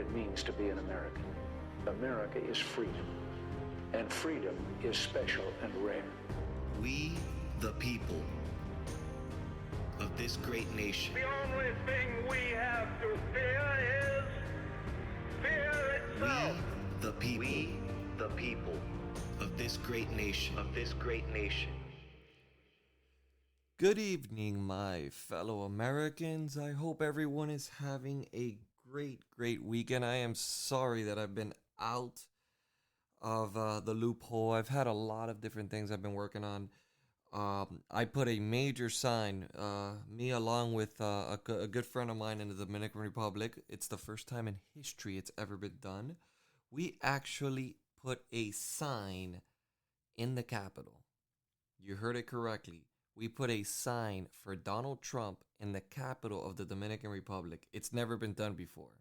it means to be an American. America is freedom, and freedom is special and rare. We, the people of this great nation. The only thing we have to fear is fear itself. We, the people. We, the people of this great nation. of this great nation. Good evening, my fellow Americans. I hope everyone is having a great weekend. I am sorry that I've been out of the loophole. I've had a lot of different things I've been working on. I put a major sign, me along with a good friend of mine in the Dominican Republic. It's the first time in history it's ever been done. We actually put a sign in the Capitol. You heard it correctly. We put a sign for Donald Trump in the capital of the Dominican Republic. It's never been done before.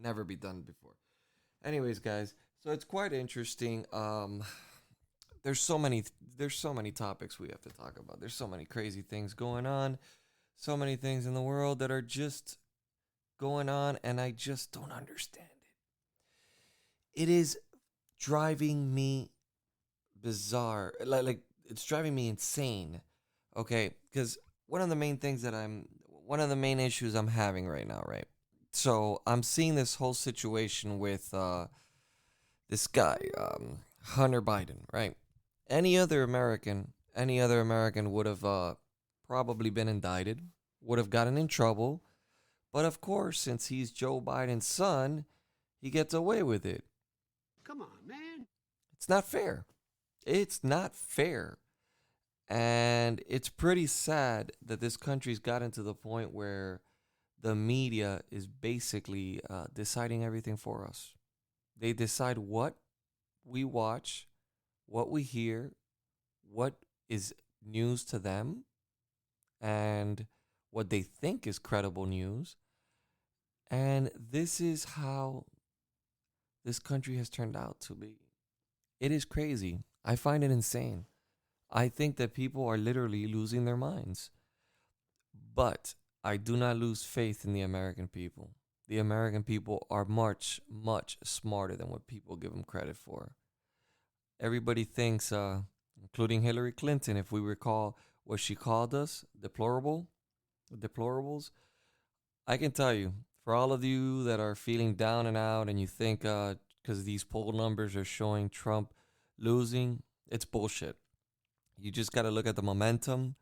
Never be done before. Anyways, guys, so it's quite interesting. There's so many topics we have to talk about. There's so many crazy things going on. So many things in the world that are just going on, and I just don't understand it. It is driving me bizarre. Like it's driving me insane. Okay, because one of the main issues I'm having right now, right? So I'm seeing this whole situation with this guy, Hunter Biden, right? Any other American would have probably been indicted, would have gotten in trouble. But of course, since he's Joe Biden's son, he gets away with it. Come on, man. It's not fair. It's not fair. And it's pretty sad that this country's gotten to the point where the media is basically deciding everything for us. They decide what we watch, what we hear, what is news to them, and what they think is credible news. And this is how this country has turned out to be. It is crazy. I find it insane. I think that people are literally losing their minds. But I do not lose faith in the American people. The American people are much smarter than what people give them credit for. Everybody thinks, including Hillary Clinton, if we recall what she called us, deplorables. I can tell you, for all of you that are feeling down and out and you think because these poll numbers are showing Trump losing, it's bullshit. You just got to look at the momentum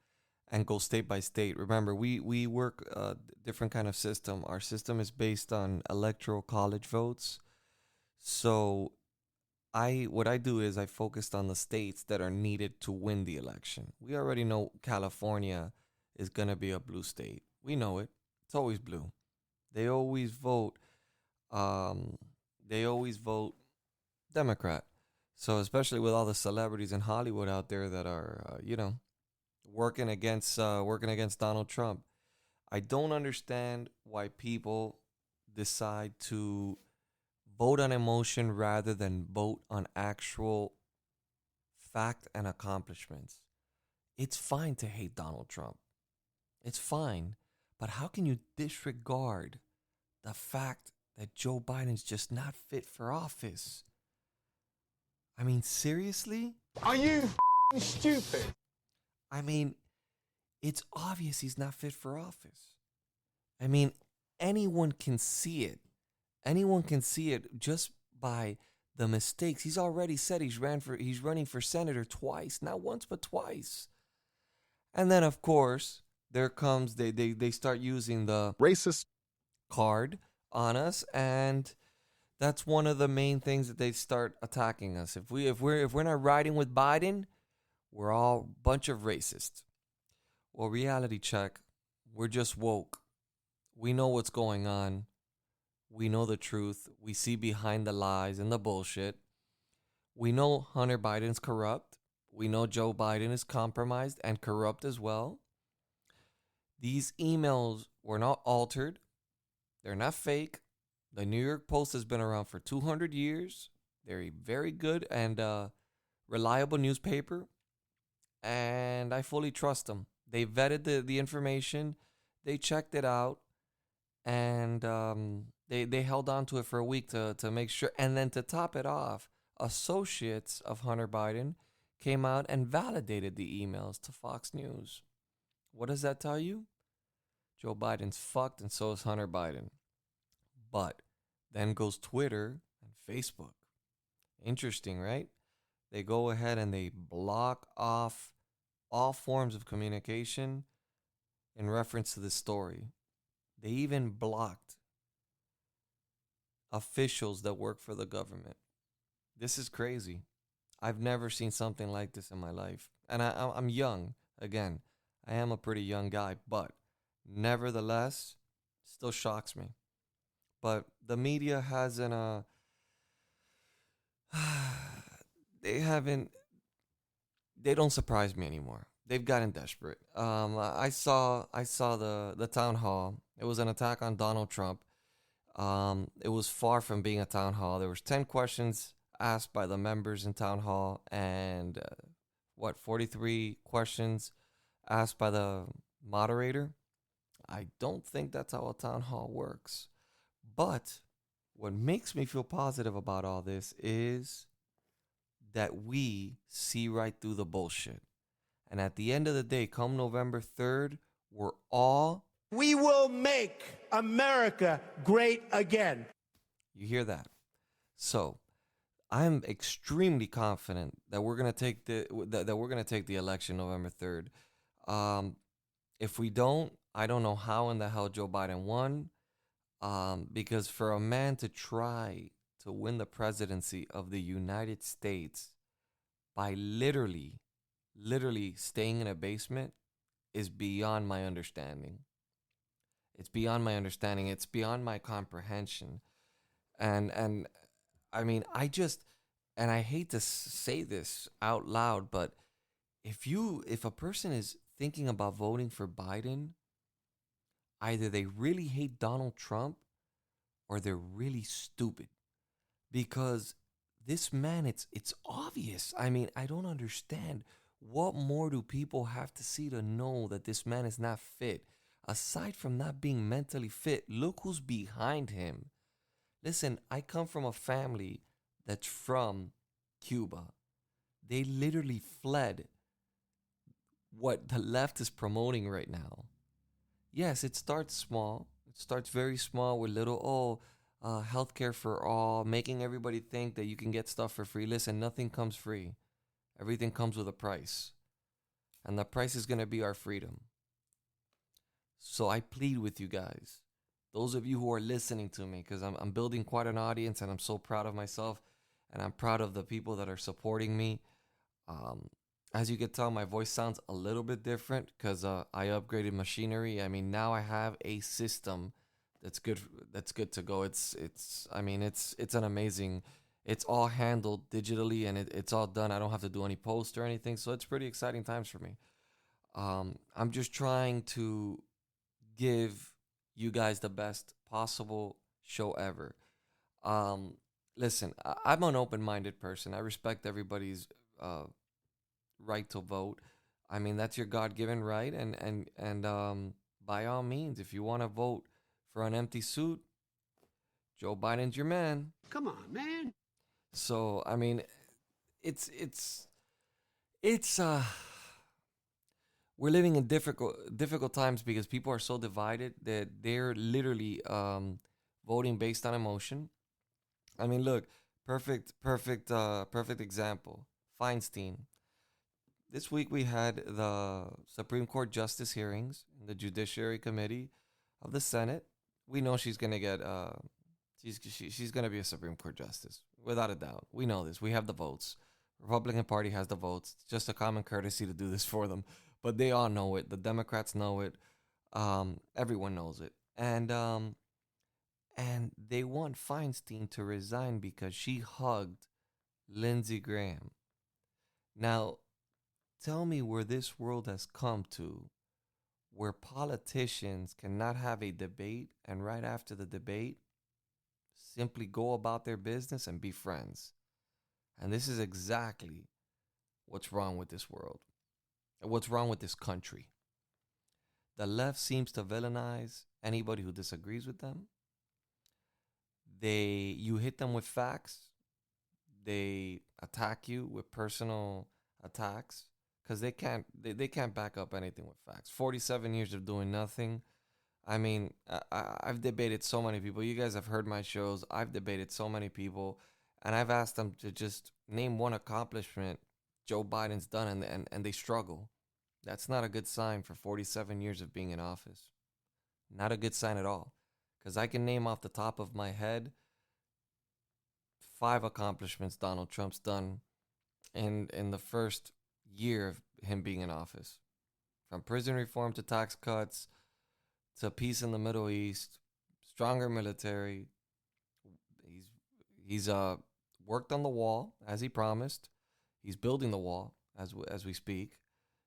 and go state by state. Remember, we work a different kind of system. Our system is based on electoral college votes. So what I do is I focused on the states that are needed to win the election. We already know California is going to be a blue state. We know it. It's always blue. They always vote Democrat. So especially with all the celebrities in Hollywood out there that are, working against Donald Trump, I don't understand why people decide to vote on emotion rather than vote on actual fact and accomplishments. It's fine to hate Donald Trump. It's fine. But how can you disregard the fact that Joe Biden's just not fit for office? I mean, seriously? Are you stupid? I mean, it's obvious he's not fit for office. I mean, anyone can see it. Anyone can see it just by the mistakes. He's already said he's running for senator twice, not once but twice. And then of course, there comes they start using the Racist card on us, and that's one of the main things that they start attacking us. If we're not riding with Biden, we're all a bunch of racists. Well, reality check. We're just woke. We know what's going on. We know the truth. We see behind the lies and the bullshit. We know Hunter Biden's corrupt. We know Joe Biden is compromised and corrupt as well. These emails were not altered. They're not fake. The New York Post has been around for 200 years. They're a very good and reliable newspaper. And I fully trust them. They vetted the information. They checked it out. And They held on to it for a week to make sure. And then to top it off, associates of Hunter Biden came out and validated the emails to Fox News. What does that tell you? Joe Biden's fucked and so is Hunter Biden. But then goes Twitter and Facebook. Interesting, right? They go ahead and they block off all forms of communication in reference to this story. They even blocked officials that work for the government. This is crazy. I've never seen something like this in my life. And I'm young. Again, I am a pretty young guy, but nevertheless, still shocks me. But the media hasn't, they don't surprise me anymore. They've gotten desperate. I saw the town hall. It was an attack on Donald Trump. It was far from being a town hall. There was 10 questions asked by the members in town hall, and 43 questions asked by the moderator. I don't think that's how a town hall works. But what makes me feel positive about all this is that we see right through the bullshit. And at the end of the day, come November 3rd, We will make America great again. You hear that? So, I'm extremely confident that we're gonna take the election November 3rd. If we don't, I don't know how in the hell Joe Biden won. Because for a man to try to win the presidency of the United States by literally staying in a basement is beyond my understanding. It's beyond my understanding. It's beyond my comprehension. And I mean, I hate to say this out loud, but if a person is thinking about voting for Biden, either they really hate Donald Trump or they're really stupid. Because this man, it's obvious. I mean, I don't understand. What more do people have to see to know that this man is not fit? Aside from not being mentally fit, look who's behind him. Listen, I come from a family that's from Cuba. They literally fled what the left is promoting right now. Yes, it starts small. It starts very small with little, healthcare for all, making everybody think that you can get stuff for free. Listen, nothing comes free. Everything comes with a price. And the price is going to be our freedom. So I plead with you guys, those of you who are listening to me, because I'm building quite an audience and I'm so proud of myself and I'm proud of the people that are supporting me. As you can tell, my voice sounds a little bit different because I upgraded machinery. I mean, now I have a system that's good to go. It's an amazing. It's all handled digitally and it's all done. I don't have to do any post or anything, so it's pretty exciting times for me. I'm just trying to give you guys the best possible show ever. Listen, I'm an open-minded person. I respect everybody's right to vote. I mean, that's your God-given right, and by all means, if you want to vote for an empty suit, Joe Biden's your man. Come on, man. So, I mean, it's we're living in difficult times because people are so divided that they're literally voting based on emotion. I mean, look, perfect example. Feinstein. This week we had the Supreme Court justice hearings in the Judiciary Committee of the Senate. We know she's gonna get she's gonna be a Supreme Court justice without a doubt. We know this. We have the votes. Republican Party has the votes. It's just a common courtesy to do this for them. But they all know it. The Democrats know it. Everyone knows it. And they want Feinstein to resign because she hugged Lindsey Graham. Now, tell me where this world has come to, where politicians cannot have a debate and right after the debate, simply go about their business and be friends. And this is exactly what's wrong with this world. What's wrong with this country. The left seems to villainize anybody who disagrees with them. you hit them with facts, they attack you with personal attacks because they can't back up anything with facts. 47 years of doing nothing. I mean, I've debated so many people. You guys have heard my shows. I've debated so many people, and I've asked them to just name one accomplishment Joe Biden's done, and they struggle. That's not a good sign for 47 years of being in office. Not a good sign at all. Because I can name off the top of my head 5 accomplishments Donald Trump's done in the first year of him being in office. From prison reform to tax cuts to peace in the Middle East, stronger military. He's worked on the wall as he promised. He's building the wall as we speak.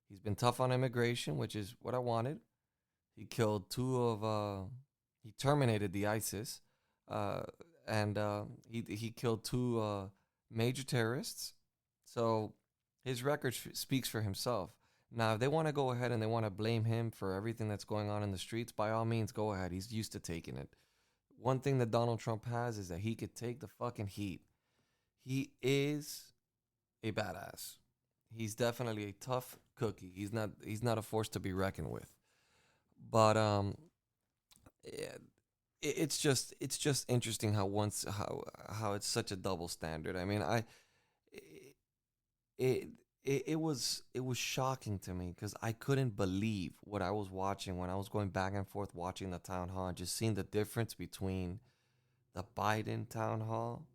He's been tough on immigration, which is what I wanted. He killed he terminated the ISIS, and he killed 2 major terrorists. So his record speaks for himself. Now, if they want to go ahead and they want to blame him for everything that's going on in the streets, by all means, go ahead. He's used to taking it. One thing that Donald Trump has is that he could take the fucking heat. He is a badass. He's definitely a tough cookie. He's not a force to be reckoned with. But it's just interesting how it's such a double standard. I mean, it was shocking to me because I couldn't believe what I was watching when I was going back and forth watching the town hall and just seeing the difference between the Biden town hall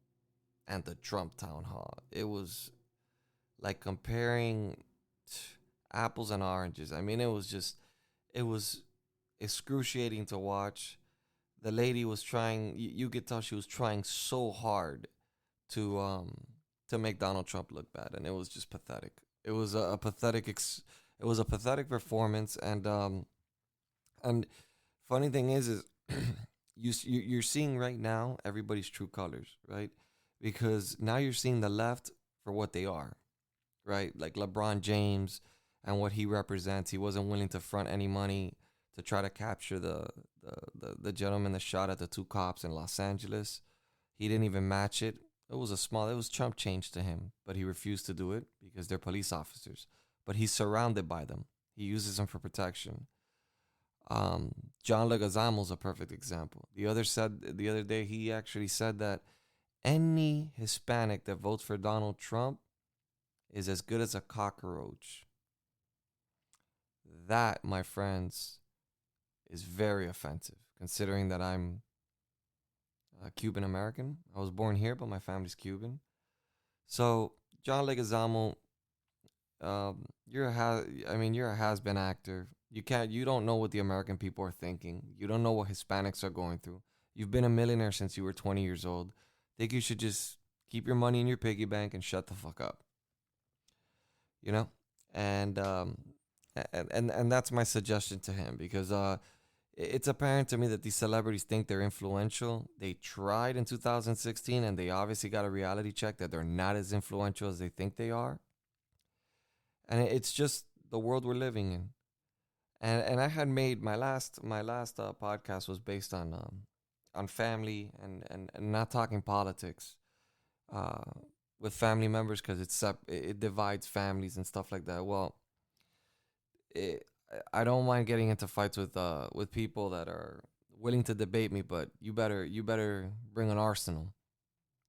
and the Trump town hall. It was like comparing apples and oranges. I mean, it was excruciating to watch. The lady was trying, you could tell she was trying so hard to make Donald Trump look bad, and it was just pathetic. It was a pathetic performance, and funny thing is you're seeing right now everybody's true colors, right? Because now you're seeing the left for what they are, right? Like LeBron James and what he represents. He wasn't willing to front any money to try to capture the gentleman that shot at the 2 cops in Los Angeles. He didn't even match it. It was chump change to him, but he refused to do it because they're police officers. But he's surrounded by them. He uses them for protection. John Leguizamo's a perfect example. The other day, he actually said that any Hispanic that votes for Donald Trump is as good as a cockroach. That, my friends, is very offensive, considering that I'm Cuban American. I was born here, but my family's Cuban. So, John Leguizamo, you're a has-been actor. You don't know what the American people are thinking. You don't know what Hispanics are going through. You've been a millionaire since you were 20 years old. Think you should just keep your money in your piggy bank and shut the fuck up. You know? And that's my suggestion to him, because it's apparent to me that these celebrities think they're influential. They tried in 2016, and they obviously got a reality check that they're not as influential as they think they are. And it's just the world we're living in. And I had made my last podcast was based on family and not talking politics with family members, because it divides families and stuff like that. Well, I don't mind getting into fights with people that are willing to debate me, but you better bring an arsenal,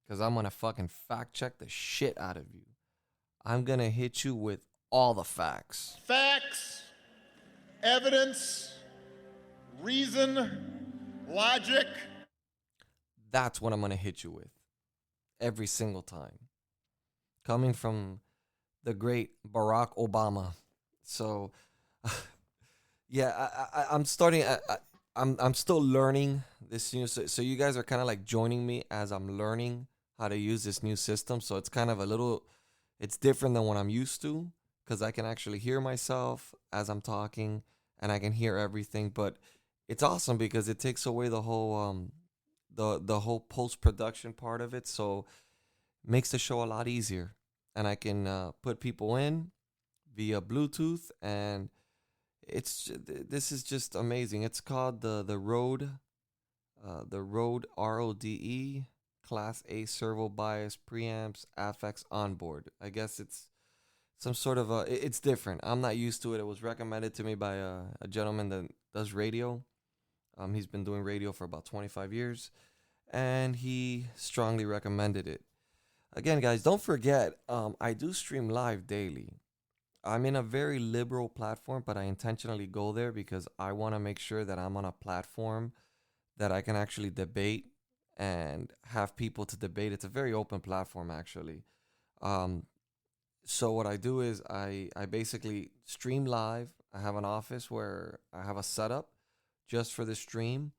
because I'm gonna fucking fact check the shit out of you. I'm gonna hit you with all the facts. Facts, evidence, reason, logic. That's what I'm gonna hit you with every single time, coming from the great Barack Obama. So, yeah, I'm starting. I'm still learning this new. So you guys are kind of like joining me as I'm learning how to use this new system. So it's kind of it's different than what I'm used to, because I can actually hear myself as I'm talking, and I can hear everything. But it's awesome because it takes away the whole the whole post-production part of it. So it makes the show a lot easier, and I can put people in via Bluetooth, and this is just amazing. It's called the Rode the Rode RODE Class A servo bias preamps Afex onboard. I guess it's some sort of it's different. I'm not used to it. It was recommended to me by a gentleman that does radio. He's been doing radio for about 25 years, and he strongly recommended it. Again, guys, don't forget, I do stream live daily. I'm in a very liberal platform, but I intentionally go there because I want to make sure that I'm on a platform that I can actually debate and have people to debate. It's a very open platform, actually. So what I do is I basically stream live. I have an office where I have a setup just for the stream.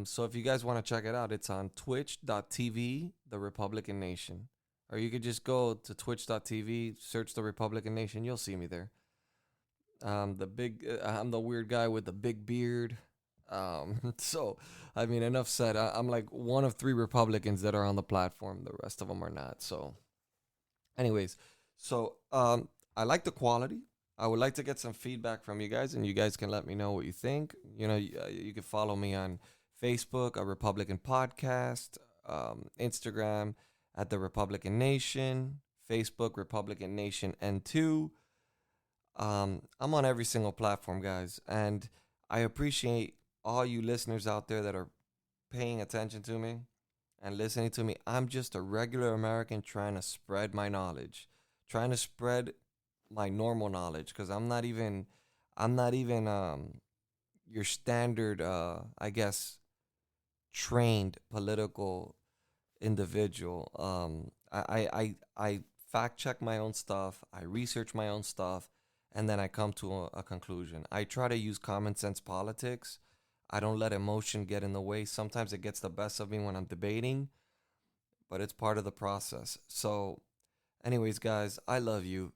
So if you guys want to check it out, it's on twitch.tv, The Republican Nation. Or you could just go to twitch.tv, search The Republican Nation. You'll see me there. I'm the weird guy with the big beard. So, I mean, enough said. I'm like one of 3 Republicans that are on the platform. The rest of them are not. So, anyways, I like the quality. I would like to get some feedback from you guys, and you guys can let me know what you think. You know, you can follow me on Facebook, A Republican Podcast, Instagram at The Republican Nation, Facebook, Republican Nation N2. I'm on every single platform, guys, and I appreciate all you listeners out there that are paying attention to me and listening to me. I'm just a regular American trying to spread my knowledge, trying to spread my normal knowledge, because I'm not even your standard I guess trained political individual. I fact check my own stuff, I research my own stuff, and then I come to a conclusion. I try to use common sense politics. I don't let emotion get in the way. Sometimes it gets the best of me when I'm debating, but it's part of the process. So anyways, guys, I love you.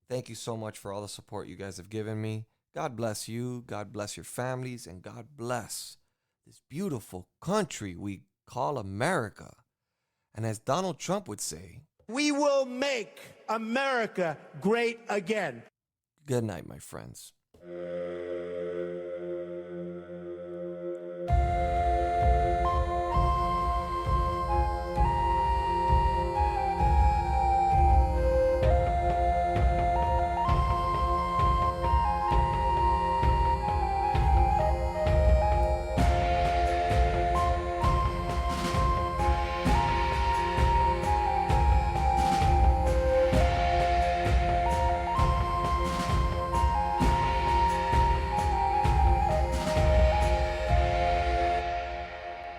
Thank you so much for all the support you guys have given me. God bless you. God bless your families. And God bless this beautiful country we call America. And as Donald Trump would say, We will make America great again. good night, my friends.